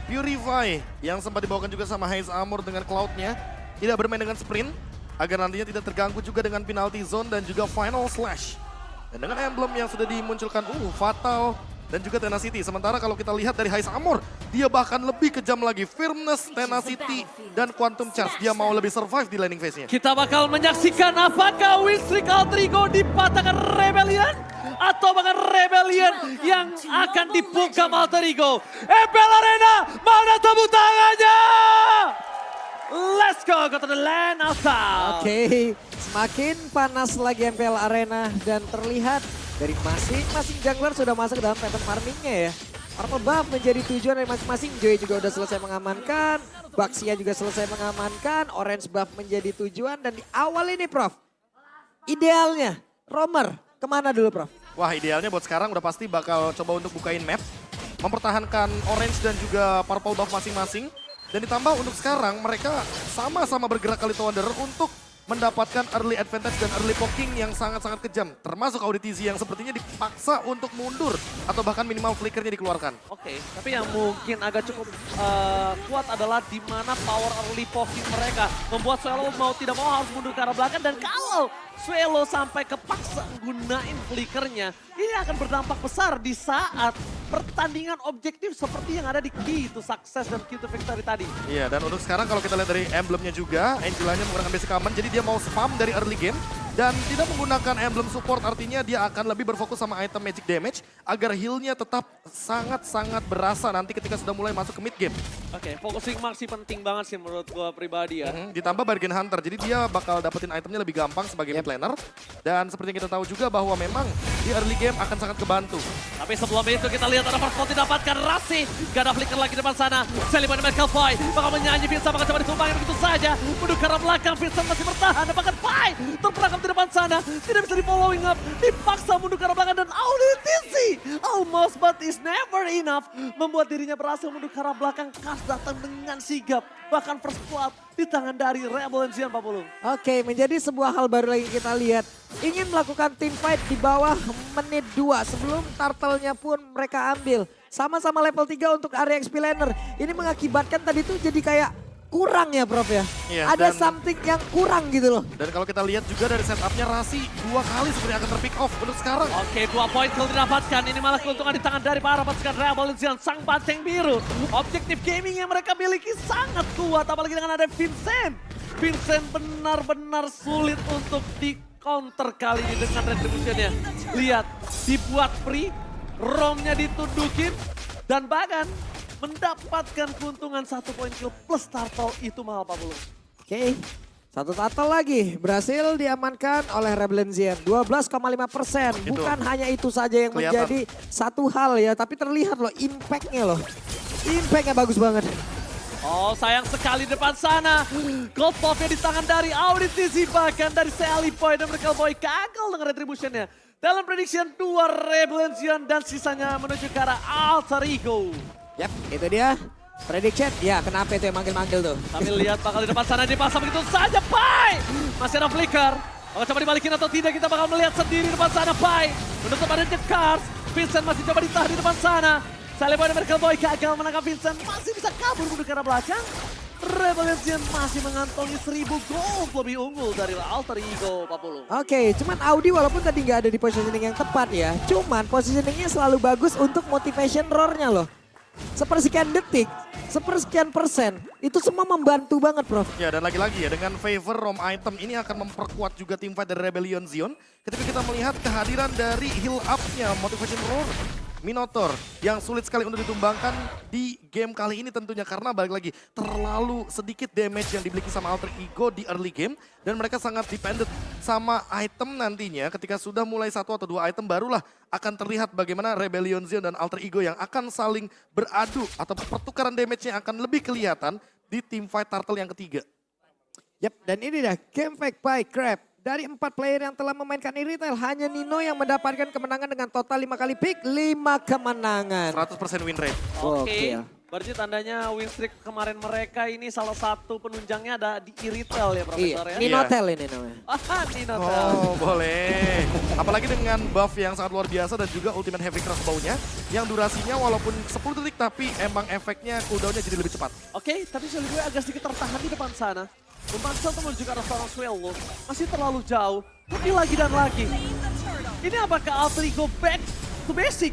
Purify yang sempat dibawakan juga sama Haze Armor dengan Cloud-nya. Tidak bermain dengan sprint, agar nantinya tidak terganggu juga dengan penalty zone dan juga final slash. Dan dengan emblem yang sudah dimunculkan, Fatal dan juga Tenacity. Sementara kalau kita lihat dari Haze Armor, dia bahkan lebih kejam lagi. Firmness, Tenacity, dan Quantum Charge. Dia mau lebih survive di landing phase-nya. Kita bakal menyaksikan apakah win streak Alter Ego dipatahkan Rebellion atau bahkan Rebellion yang akan dibungkam Alter Ego. MPL Arena, mana tepuk tangannya? Let's go to the land outside. Oke, semakin panas lagi MPL Arena dan terlihat dari masing-masing jungler sudah masuk ke dalam pattern farmingnya ya. Purple buff menjadi tujuan dari masing-masing. Joy juga udah selesai mengamankan, Baxia juga selesai mengamankan, Orange buff menjadi tujuan. Dan di awal ini Prof, idealnya Romer kemana dulu Prof? Wah, idealnya buat sekarang udah pasti bakal coba untuk bukain map. Mempertahankan Orange dan juga Purple buff masing-masing. Dan ditambah untuk sekarang mereka sama-sama bergerak kali Wanderer untuk mendapatkan early advantage dan early poking yang sangat-sangat kejam. Termasuk Auditizi yang sepertinya dipaksa untuk mundur atau bahkan minimal flickernya dikeluarkan. Oke, tapi yang mungkin agak cukup kuat adalah di mana power early poking mereka membuat Swallow mau tidak mau harus mundur ke arah belakang. Dan kalau Swallow sampai kepaksa gunain flickernya, ini akan berdampak besar di saat pertandingan objektif seperti yang ada di Key to Success dan Key to Victory tadi. Iya, dan untuk sekarang kalau kita lihat dari emblemnya juga, Angelanya menggunakan basic common, jadi dia mau spam dari early game dan tidak menggunakan emblem support, artinya dia akan lebih berfokus sama item magic damage agar heal-nya tetap sangat-sangat berasa nanti ketika sudah mulai masuk ke mid game. Oke, focusing mark sih penting banget sih menurut gua pribadi ya. Ditambah Bargain Hunter, jadi dia bakal dapetin itemnya lebih gampang sebagai mid laner. Dan seperti yang kita tahu juga bahwa memang di early game akan sangat kebantu. Tapi sebelum itu kita lihat ada first blood didapatkan Rasi. Gak ada flicker lagi depan sana. Selipan dengan Kelvai. Bakal menyanyi Vincent bakal coba ditumbangin begitu saja. Menuju ke arah belakang, Vincent masih bertahan. Bahkan Pai terperangkap di depan sana. Tidak bisa di following up. Dipaksa mundur ke arah belakang dan Auditizi. Almost but is never enough. Membuat dirinya berhasil mundur ke arah belakang. Kas datang dengan sigap. Bahkan first blood di tangan dari Rebel Zion Pak Pulung. Oke, menjadi sebuah hal baru lagi kita lihat. Ingin melakukan team fight di bawah menit 2 sebelum turtle-nya pun mereka ambil. Sama-sama level 3 untuk area XP laner. Ini mengakibatkan tadi tuh jadi kayak kurang ya Prof ya. Iya, Ada dan- something yang kurang gitu loh. Dan kalau kita lihat juga dari setupnya Rasi 2 kali sebenarnya akan terpick off untuk sekarang. Oke, 2 poin kalau didapatkan. Ini malah keuntungan di tangan dari para pasukan Rebel Zion, sang banteng biru. Objektif gaming yang mereka miliki sangat kuat, apalagi dengan ada Vincent. Vincent benar-benar sulit untuk di counter kali ini dengan retributionnya. Lihat, dibuat free, romnya ditundukin, dan bahkan mendapatkan keuntungan 1 poin kill plus turtle itu mahal Pak Pulung. Oke, satu turtle lagi berhasil diamankan oleh Rebel Zion. 12,5%. Itu. Bukan hanya itu saja yang Kelihatan. menjadi satu hal ya, tapi terlihat loh impact-nya loh. Impact-nya bagus banget. Oh, sayang sekali depan sana. Gold buff-nya di tangan dari Auditizi, bahkan dari Sally Boy dan Merkel Boy gagal dengan retribution-nya. Dalam prediction 2 Rebel Zion dan sisanya menuju ke arah Alter Ego. Yap, itu dia. Prediction, ya kenapa itu yang manggil-manggil tuh. Kami lihat bakal di depan sana dipasang begitu saja, Pai. Masih ada flicker. Bakal coba dibalikin atau tidak, kita bakal melihat sendiri depan sana, Pai. Menutup ada Cars. Vincent masih coba ditahan di depan sana. Sally Boy dan Merkel Boy gagal menangkap Vincent. Masih bisa kabur menuju ke arah belakang. Rebel Zion masih mengantongi 1000 gold lebih unggul dari Alter Ego, Pak Pulung. Oke, cuman Audi walaupun tadi nggak ada di positioning yang tepat ya. Cuman positioningnya selalu bagus untuk motivation roar-nya loh. Sepersekian detik, sepersekian persen, itu semua membantu banget Prof. Ya, dan lagi-lagi ya dengan favor rom item ini akan memperkuat juga tim fight dari Rebellion Zion. Ketika kita melihat kehadiran dari heal up-nya Motivation Roar Minotaur yang sulit sekali untuk ditumbangkan di game kali ini tentunya karena balik lagi terlalu sedikit damage yang dimiliki sama Alter Ego di early game dan mereka sangat dependent sama item nantinya. Ketika sudah mulai 1 atau 2 item barulah akan terlihat bagaimana Rebellion Zion dan Alter Ego yang akan saling beradu atau pertukaran damage-nya akan lebih kelihatan di team fight turtle yang ketiga. Yap, dan ini dah game fake by Crab. Dari 4 player yang telah memainkan e-retail, hanya Nino yang mendapatkan kemenangan dengan total 5 kali pick, 5 kemenangan. 100% win rate. Oke, Gokil. Berarti tandanya win streak kemarin mereka ini salah satu penunjangnya ada di Iritel ya Profesor Iya, ya? Ninotel ini namanya. Ninotel. Oh, boleh. Apalagi dengan buff yang sangat luar biasa dan juga ultimate heavy crossbow-nya yang durasinya walaupun 10 detik tapi emang efeknya cooldown-nya jadi lebih cepat. Oke, tapi Shelly agak sedikit tertahan di depan sana. Memaksa untuk menuju ke arah seorang Swallow. Masih terlalu jauh. Tapi lagi dan lagi. Ini apakah Altri go back to basic?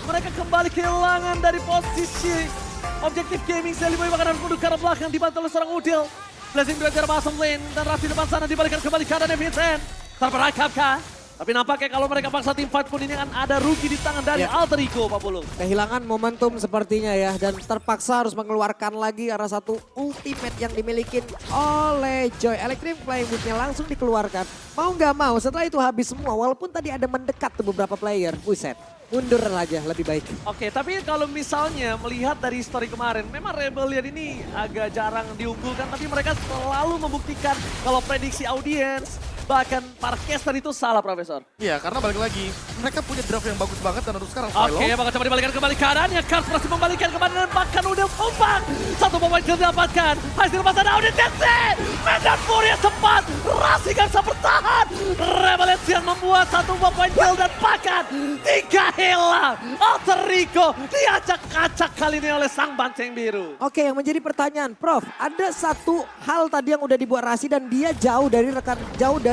Mereka kembali kehilangan dari posisi objektif gaming. Shelly Boy bahkan harus mundur ke arah belakang dibantu oleh seorang Udil. Blessing dua jarak bottom lane dan Raffi depan sana dibalikan kembali ke arah Vincent. Terperangkap kah? Tapi nampaknya kalau mereka paksa tim fight pun ini akan ada rugi di tangan dari Alter Ego, Pak Pulung. Kehilangan momentum sepertinya ya, dan terpaksa harus mengeluarkan lagi arah satu ultimate yang dimiliki oleh Joy. Electric Flying Boot-nya langsung dikeluarkan. Mau nggak mau setelah itu habis semua, walaupun tadi ada mendekat tuh beberapa player. Buset, mundur aja lebih baik. Oke, tapi kalau misalnya melihat dari story kemarin, memang Rebellion ini agak jarang diunggulkan, tapi mereka selalu membuktikan kalau prediksi audiens, bahkan para caster itu salah, Profesor. Iya, karena balik lagi, mereka punya draft yang bagus banget dan untuk sekarang Philo. Oke, bakal coba dibalikan kembali keadaannya. Kars berhasil membalikan kembali dan bahkan udah tumpang. Satu pemain kill didapatkan. Hasil masa Audit Jackson. Medan Furia sempat. Rasi gak bisa bertahan. Rebellion membuat satu pemain kill dan bahkan 3 hilang. Alter Ego diacak-acak kali ini oleh sang banteng biru. Oke, yang menjadi pertanyaan, Prof, ada satu hal tadi yang udah dibuat Rasi dan dia jauh dari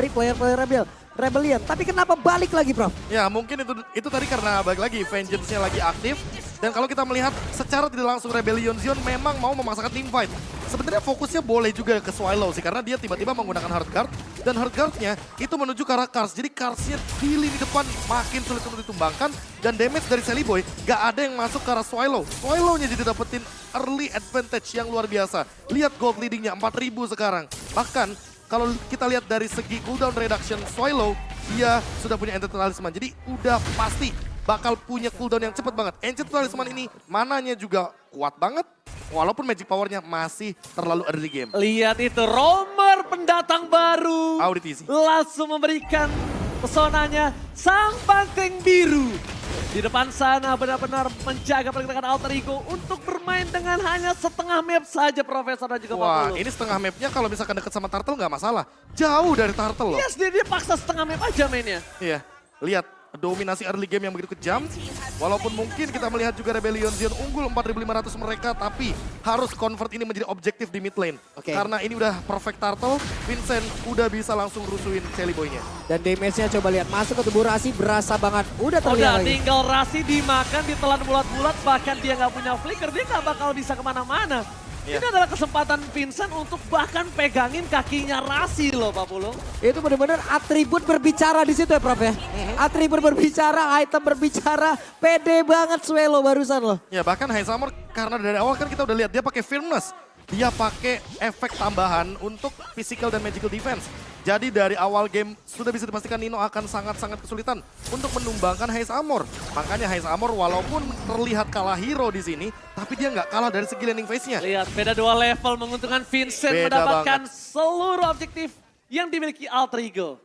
player-player Rebellion. Tapi kenapa balik lagi, Prof? Ya, mungkin itu tadi karena balik lagi Vengeance-nya lagi aktif. Dan kalau kita melihat secara tidak langsung Rebellion Zion memang mau memaksakan team fight. Sebenarnya fokusnya boleh juga ke Swallow sih, karena dia tiba-tiba menggunakan hard guard. Dan hard guard-nya itu menuju ke arah Kars. Jadi Kars-nya di lini depan makin sulit untuk ditumbangkan. Dan damage dari Shelly Boy gak ada yang masuk ke arah Swallow. Swallow-nya jadi dapetin early advantage yang luar biasa. Lihat gold leading-nya 4.000 sekarang. Bahkan kalau kita lihat dari segi cooldown reduction Swallow, dia sudah punya Ancient Talisman. Jadi udah pasti bakal punya cooldown yang cepat banget. Ancient Talisman ini mananya juga kuat banget, walaupun magic powernya masih terlalu early game. Lihat itu, Romer pendatang baru. Audit easy. Langsung memberikan pesonanya sang banteng biru. Di depan sana benar-benar menjaga pergerakan Alter Ego untuk bermain dengan hanya setengah map saja, Profesor dan juga Pak Wah, Pulu. ini setengah mapnya kalau misalkan deket sama Turtle nggak masalah. Jauh dari Turtle loh. Yes, dia paksa setengah map aja mainnya. Iya, lihat dominasi early game yang begitu kejam. Walaupun mungkin kita melihat juga Rebellion Zion unggul 4.500 mereka, tapi harus convert ini menjadi objektif di mid lane. Oke. Karena ini udah perfect Turtle, Vincent udah bisa langsung rusuhin Shelly Boy-nya. Dan damage-nya coba lihat masuk ke tubuh Rasi, berasa banget. Udah terlihat Udah lagi. tinggal Rasi dimakan, ditelan bulat-bulat, bahkan dia nggak punya flicker, dia nggak bakal bisa kemana-mana. Iya. Ini adalah kesempatan Vincent untuk bahkan pegangin kakinya Rasi loh Pak Pulung. Itu benar-benar atribut berbicara di situ ya, Prof ya. Atribut berbicara, item berbicara, pede banget Swallow barusan loh. Ya bahkan Heisamor karena dari awal kan kita udah lihat dia pakai Firmness. Dia pakai efek tambahan untuk physical dan magical defense. Jadi dari awal game sudah bisa dipastikan Nino akan sangat-sangat kesulitan untuk menumbangkan Heisamor. Makanya Heisamor walaupun terlihat kalah hero di sini, tapi dia nggak kalah dari segi landing phase-nya. Lihat beda 2 level menguntungkan Vincent Beda mendapatkan banget. seluruh objektif yang dimiliki Alter Ego.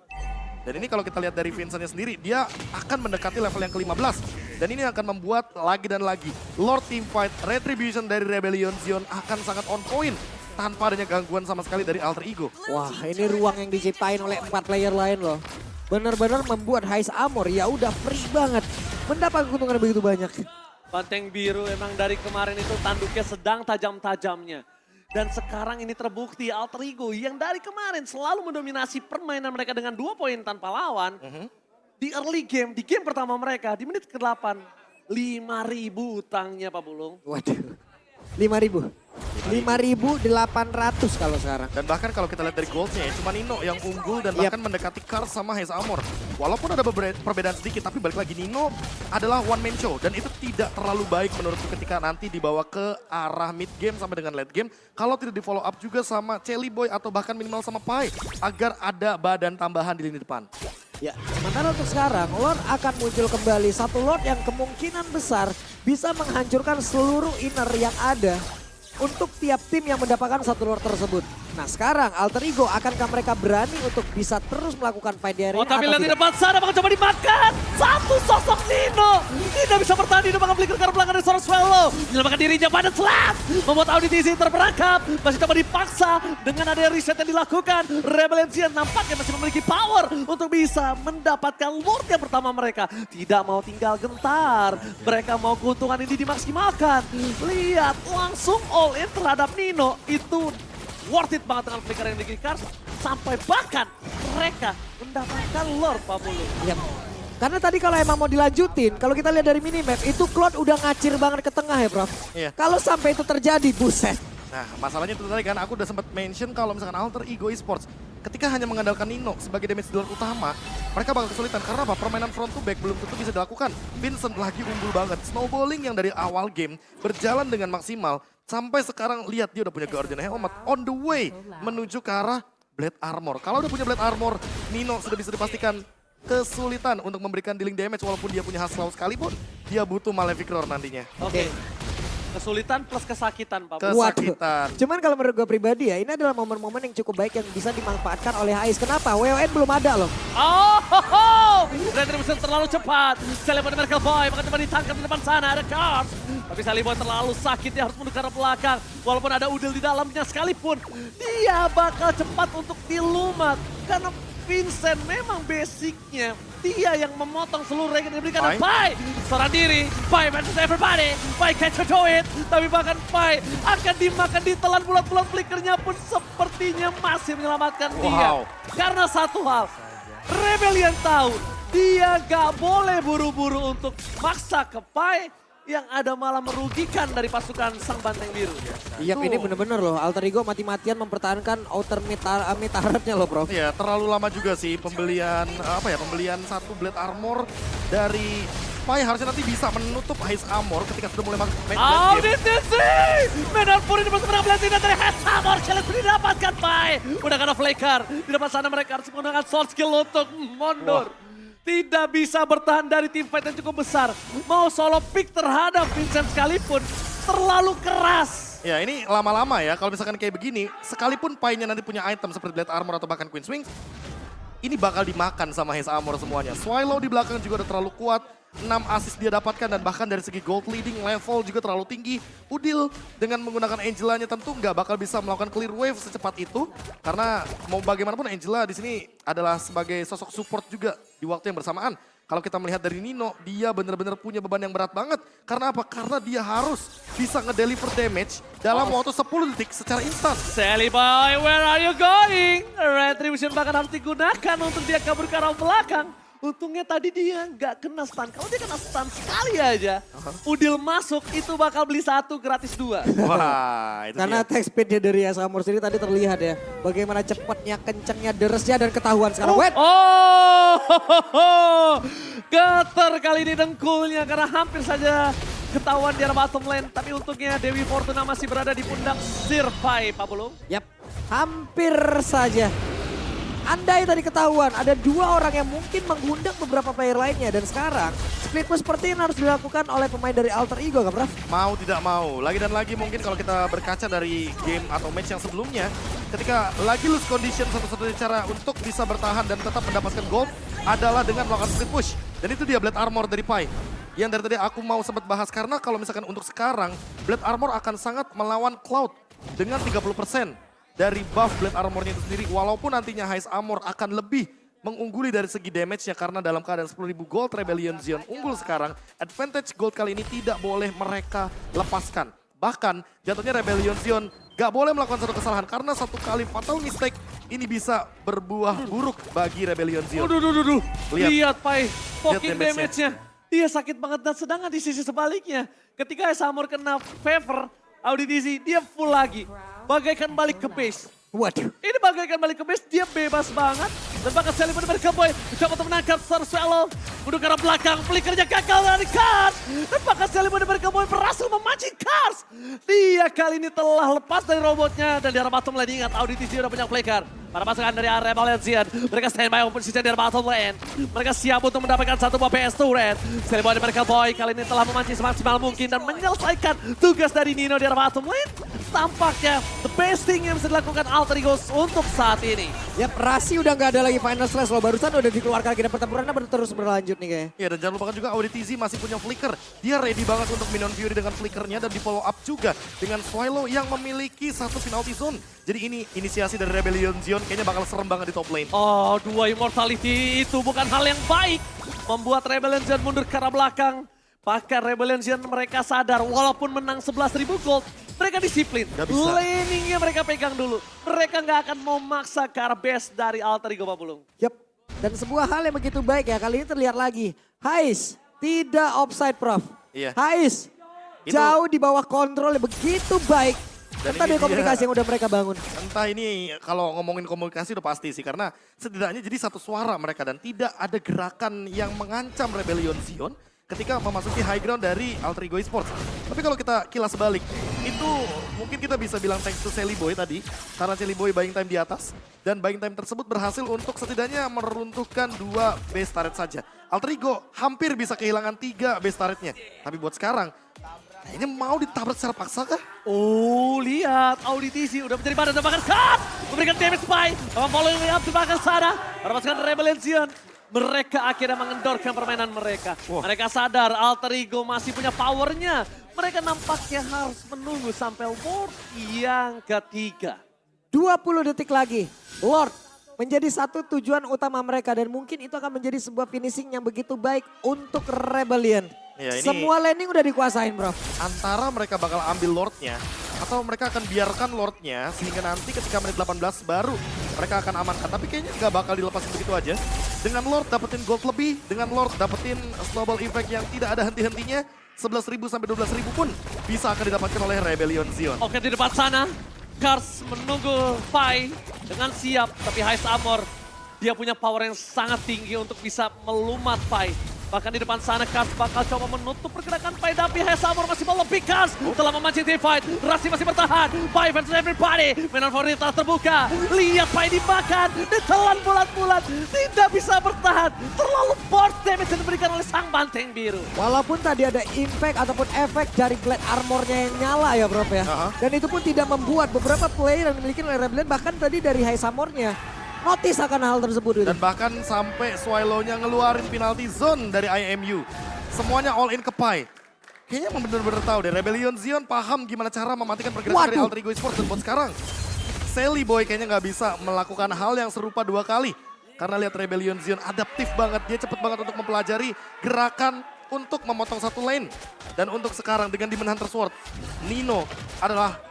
Dan ini kalau kita lihat dari Vincent-nya sendiri, dia akan mendekati level yang ke-15. Dan ini akan membuat lagi dan lagi Lord Teamfight Retribution dari Rebellion Zion akan sangat on point. Tanpa adanya gangguan sama sekali dari Alter Ego. Wah, ini ruang yang diciptain oleh 4 player lain loh. Benar-benar membuat Heisamor ya udah free banget. Mendapat keuntungan begitu banyak. Banteng biru emang dari kemarin itu tanduknya sedang tajam-tajamnya. Dan sekarang ini terbukti Alter Ego yang dari kemarin selalu mendominasi permainan mereka dengan 2 poin tanpa lawan. Di early game, di game pertama mereka, di menit ke-8, 5.000 utangnya Pak Bulung. Waduh, 5.000. 5.800 kalau sekarang. Dan bahkan kalau kita lihat dari goldnya ya, cuma Nino yang unggul dan bahkan mendekati Kars sama Heisamor. Walaupun ada perbedaan sedikit, tapi balik lagi Nino adalah one man show. Dan itu tidak terlalu baik menurutku ketika nanti dibawa ke arah mid game sampai dengan late game. Kalau tidak di follow up juga sama Shelly Boy atau bahkan minimal sama Pai. Agar ada badan tambahan di lini depan. Ya, sementara untuk sekarang Lord akan muncul kembali. Satu Lord yang kemungkinan besar bisa menghancurkan seluruh inner yang ada untuk tiap tim yang mendapatkan satu Lord tersebut. Nah sekarang Alter Ego akankah mereka berani untuk bisa terus melakukan fight di arena Oh tapi atau lihat di tidak? depan sana bakal coba dimakan. Satu sosok Nino. Tidak bisa bertahan di depan flicker ke belakang dari seorang Swallow. Menyelamatkan dirinya pada slap. Membuat Auditisi terperangkap. Masih coba dipaksa dengan ada reset yang dilakukan. Rebellion Zion nampaknya masih memiliki power untuk bisa mendapatkan Lord yang pertama mereka. Tidak mau tinggal gentar. Mereka mau keuntungan ini dimaksimalkan. Lihat langsung all in terhadap Nino. Itu worth it banget dengan flicker yang dimiliki Cars. Sampai bahkan mereka mendapatkan Lord Pak Mulu. Yap. Karena tadi kalau emang mau dilanjutin, kalau kita lihat dari minimap, itu Cloud udah ngacir banget ke tengah ya Prof. Iya. Kalau sampai itu terjadi, buset. Nah, masalahnya itu tadi kan aku udah sempat mention kalau misalkan Alter Ego Esports ketika hanya mengandalkan Nino sebagai damage dealer utama, mereka bakal kesulitan. Karena apa? Permainan front to back belum tentu bisa dilakukan. Vincent lagi unggul banget. Snowballing yang dari awal game berjalan dengan maksimal. Sampai sekarang lihat dia udah punya Guardian Helmet on the way menuju ke arah Blade Armor. Kalau udah punya Blade Armor, Nino sudah bisa dipastikan kesulitan untuk memberikan dealing damage walaupun dia punya Haslau sekalipun. Dia butuh Malefic Roar nantinya. Oke. Kesulitan plus kesakitan Pak Mulu. Kesakitan. Cuman kalau menurut gue pribadi ya, ini adalah momen-momen yang cukup baik yang bisa dimanfaatkan oleh Ais. Kenapa? WON belum ada loh. Oh, Retribution terlalu cepat. Sally Boy dan Merkel Boy bakal coba ditangkap di depan sana. Ada Cars. Tapi Sally Boy terlalu sakit, dia harus menukar ke belakang. Walaupun ada Udil di dalamnya sekalipun, dia bakal cepat untuk dilumat. Karena Vincent memang basicnya dia yang memotong seluruh regen yang diberikan oleh Pai. Seorang diri, Pai versus everybody. Pai can't do it. Tapi bahkan Pai akan dimakan, ditelan bulat-bulat flickernya pun sepertinya masih menyelamatkan dia. Karena satu hal, Rebellion tahu dia gak boleh buru-buru untuk maksa ke Pai yang ada malah merugikan dari pasukan sang banteng biru. Iya, ini bener-bener loh. Alter Ego mati-matian mempertahankan outer mid turretnya loh, Prof. Iya, terlalu lama juga sih pembelian pembelian satu Blade Armor dari Pai. Harusnya nanti bisa menutup Haze Armor ketika sudah mulai main game. Auditisi! Medan Puri dapat menang tidak dari Haze Armor. Challenge didapatkan Pai. Udah kena flicker. Di depan sana mereka harus menggunakan sword skill untuk mundur. Tidak bisa bertahan dari tim fight yang cukup besar. Mau solo pick terhadap Vincent sekalipun terlalu keras. Ya ini lama-lama ya, kalau misalkan kayak begini, sekalipun Pai-nya nanti punya item seperti Blade Armor atau bahkan Queen's Wings, ini bakal dimakan sama Haze Armor semuanya. Swallow di belakang juga udah terlalu kuat. 6 assist dia dapatkan dan bahkan dari segi gold leading level juga terlalu tinggi. Udil dengan menggunakan Angela-nya tentu nggak bakal bisa melakukan clear wave secepat itu. Karena mau bagaimanapun Angela di sini adalah sebagai sosok support juga di waktu yang bersamaan. Kalau kita melihat dari Nino, dia benar-benar punya beban yang berat banget. Karena apa? Karena dia harus bisa ngedeliver damage dalam waktu 10 detik secara instan. Sally Boy, where are you going? Retribution bahkan harus digunakan untuk dia kabur ke arah belakang. Untungnya tadi dia nggak kena stun. Kalau dia kena stun sekali aja, Udil masuk itu bakal beli 1 gratis 2. Wah, itu Karena dia. attack speednya dari Haze Armor sendiri tadi terlihat ya. Bagaimana cepatnya, kencangnya, deresnya dan ketahuan sekarang. Wait. Getar kali ini dengkulnya karena hampir saja ketahuan di arah bottom lane. Tapi untungnya Dewi Fortuna masih berada di pundak Sirpai, Pak Bulu. Yap, hampir saja. Andai tadi ketahuan, ada 2 orang yang mungkin mengundang beberapa player lainnya. Dan sekarang, split push seperti ini harus dilakukan oleh pemain dari Alter Ego, kan Prof? Mau tidak mau, lagi dan lagi mungkin kalau kita berkaca dari game atau match yang sebelumnya, ketika lagi lose condition, satu-satunya cara untuk bisa bertahan dan tetap mendapatkan gold adalah dengan melakukan split push. Dan itu dia Blade Armor dari Pai. Yang dari tadi aku mau sempat bahas karena kalau misalkan untuk sekarang, Blade Armor akan sangat melawan Cloud dengan 30%. Dari buff Blade Armor-nya itu sendiri, walaupun nantinya Haze Armor akan lebih mengungguli dari segi damage-nya karena dalam keadaan 10.000 gold Rebellion Zion unggul sekarang, advantage gold kali ini tidak boleh mereka lepaskan. Bahkan jatuhnya Rebellion Zion gak boleh melakukan satu kesalahan karena satu kali fatal mistake ini bisa berbuah buruk bagi Rebellion Zion. Duh. Lihat Pai, fucking damage-nya. damage-nya. Dia sakit banget dan sedangkan di sisi sebaliknya. Ketika Samur kena favor, Auditisi dia full lagi. Bagaikan balik ke base. Waduh. Ini bagaikan balik ke base, dia bebas banget. Dan bahkan Sally Boy Merkel Boy mencoba untuk menangkap Swallow. Menuju ke arah belakang, flickernya gagal dari Cars. Dan bahkan Sally Boy Merkel Boy berhasil memancing Cars. Dia kali ini telah lepas dari robotnya. Dan di arah bottom lane, ingat Auditisi udah punya flicker. Para pasukan dari area Valencian, mereka standby on posisi di arah bottom lane. Mereka siap untuk mendapatkan 1 buah PS turret. Sally Boy Merkel Boy kali ini telah memancing semaksimal mungkin dan menyelesaikan tugas dari Nino di arah bottom lane. tampaknya the best thing yang bisa dilakukan Alter Ego untuk saat ini. Yap, Rasi udah nggak ada lagi final slash loh. Barusan udah dikeluarkan agenda pertempurannya terus berlanjut nih kayaknya. Ya dan jangan lupakan juga Auditizi masih punya flicker. Dia ready banget untuk Minion Fury dengan flickernya dan di follow up juga dengan Swallow yang memiliki satu penalty zone. Jadi ini inisiasi dari Rebellion Zion kayaknya bakal serem banget di top lane. Oh, 2 immortality itu bukan hal yang baik. Membuat Rebellion Zion mundur ke arah belakang. Bahkan Rebellion Zion mereka sadar walaupun menang 11.000 gold, mereka disiplin. Nggak bisa. Laningnya mereka pegang dulu. Mereka nggak akan mau maksa ke arah base dari Alter Ego Papulung. Yap, dan sebuah hal yang begitu baik ya. Kali ini terlihat lagi. Hais, tidak offside Prof. Iya. Hais, Itu- jauh di bawah kontrol yang begitu baik. Dan Entah ini dari komunikasi dia. yang udah mereka bangun. Entah ini kalau ngomongin komunikasi udah pasti sih karena setidaknya jadi satu suara mereka dan tidak ada gerakan yang mengancam Rebellion Zion ketika memasuki high ground dari Alter Ego Esports. Tapi kalau kita kilas balik, itu mungkin kita bisa bilang thanks to Sally Boy tadi karena Sally Boy buying time di atas dan buying time tersebut berhasil untuk setidaknya meruntuhkan 2 base turret saja. Alter Ego hampir bisa kehilangan 3 base turretnya. Tapi buat sekarang, kayaknya mau ditabrak secara paksa kah? Oh, lihat Auditizi udah menjadi badan dan bahkan cut! Memberikan damage spy. Following up di belakang sana. Melepaskan Rebellion Zion. Mereka akhirnya mengendorkan permainan mereka. Wah. Mereka sadar Alter Ego masih punya powernya. Mereka nampaknya harus menunggu sampai World yang ketiga. 20 detik lagi. Lord menjadi satu tujuan utama mereka. Dan mungkin itu akan menjadi sebuah finishing yang begitu baik untuk Rebellion. Ya, ini- Semua landing udah dikuasain bro. Antara mereka bakal ambil Lordnya atau mereka akan biarkan Lordnya sehingga nanti ketika menit 18 baru mereka akan amankan. Tapi kayaknya nggak bakal dilepasin begitu aja. Dengan Lord dapetin gold lebih, dengan Lord dapetin snowball effect yang tidak ada henti-hentinya, 11.000 sampai 12.000 pun bisa akan didapatkan oleh Rebellion Zion. Oke, di depan sana Kars menunggu Pai dengan siap. Tapi Hais Amor dia punya power yang sangat tinggi untuk bisa melumat Pai. Bahkan di depan sana Kars bakal coba menutup pergerakan Pai. Tapi Hais Amor masih melebih Kars. Telah memancing team fight. Rasi masih bertahan. Pai versus everybody. Mainan favorit telah terbuka. Lihat Pai dimakan. Ditelan bulat-bulat. Tidak bisa bertahan. Terlalu force damage yang diberikan oleh sang banteng biru. Walaupun tadi ada impact ataupun efek dari Glad Armornya yang nyala ya bro ya. Aha. Dan itu pun tidak membuat beberapa player yang dimiliki oleh Rebellion bahkan tadi dari High Armornya notice akan hal tersebut. Dan bahkan sampai Swallow-nya ngeluarin penalty zone dari IMU. Semuanya all in ke Pai. Kayaknya emang bener-bener tahu deh, Rebellion Zion paham gimana cara mematikan pergerakan dari Waduh. Alter Ego Esports. Dan buat sekarang, Sally Boy kayaknya nggak bisa melakukan hal yang serupa 2 kali. Karena lihat Rebellion Zion adaptif banget, dia cepet banget untuk mempelajari gerakan untuk memotong satu lane. Dan untuk sekarang dengan Demon Hunter Sword, Nino adalah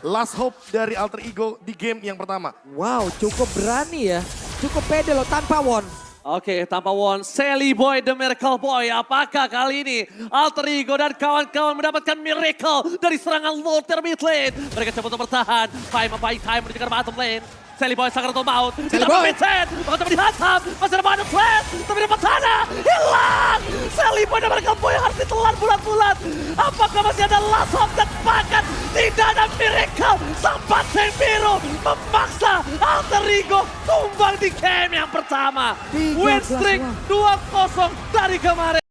last hope dari Alter Ego di game yang pertama. Wow, cukup berani ya. Cukup pede loh tanpa won. Oke, tanpa Won, Sally Boy, The Miracle Boy. Apakah kali ini Alter Ego dan kawan-kawan mendapatkan miracle dari serangan Lord mid lane? Mereka coba untuk bertahan. Pai membaik time menuju ke bottom lane. Sally Boy sangat atau maut. Sally Boy. Bahkan coba dihantam. Masih ada banyak flash. Tapi dapat sana. Hilang. Sally Boy dan Miracle Boy harus ditelan bulat-bulat. Apakah masih ada last hope dan bahkan tidak ada miracle. Sang banteng biru memaksa Alter Ego tumbang di game yang pertama. 13 Win streak 2-0 dari kemarin.